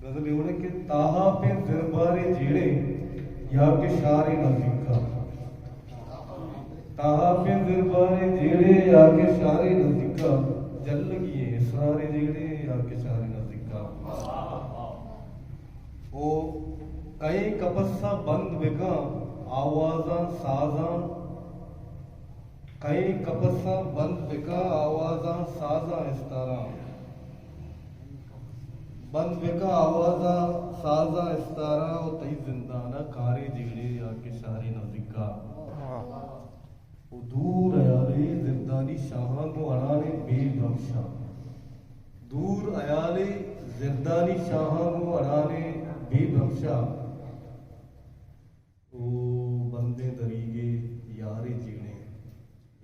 गजल एवढे की ताहा पे दरबारे जेड़े या के शारे नजदीका ताहा पे दरबारे जेड़े या के शारे नजदीका जल लगिए इसरारे जेड़े या के शारे नजदीका ओ कई कपस्सा बंद बिका आवाजा साजा कई कपस्सा बंद बिका आवाजा साजा इस्तारा बंद बेका आवाजा साजा इस्तारा और तई जिंदाना कारे जिगड़े या के शारे नजिका वो दूर अयाले जिरदानी शाहां को अड़ाने बेबख्शा दूर अयाले जिरदानी शाहां को अड़ाने बेबख्शा वो बंदे दरीगे यारे जिगड़े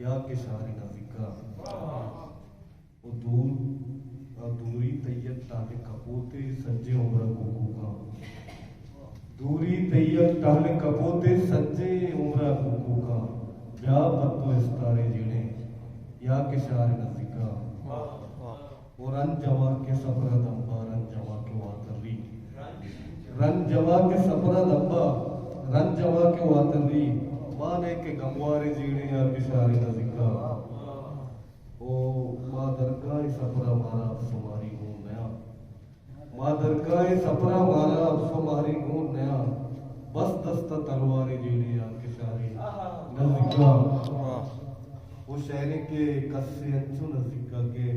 या के शारे नजिका वो दूरी तैयत टाले कपोते सज्जे उम्र कुकूका दूरी तैयत टाले कपोते सज्जे उम्र कुकूका ब्याह पत्तो इस्तारे जिने या के शारे नजिका और रन जवा के सफरा दंबा रन जवा के वातरी रन जवा के सफरा दंबा रन जवा के वातरी माने के गमवारे जिने या के शारे नजिका ओ माँ दरगाह सफरा मारा अब सुमारी गूं नया माँ दरगाह सफरा मारा अब सुमारी गूं नया बस दस्ता तलवारे जेड़े आके शारे नज़दीका वो शहरे के कस्से अच्छो नज़दीका के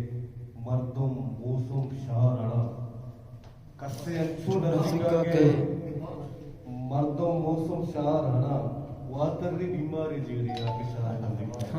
मर्दम मौसम शाहराना कस्से अच्छो नज़दीका के मर्दम मौसम शाहराना वातरी बीमारी जेड़े आके शारे नज़दीका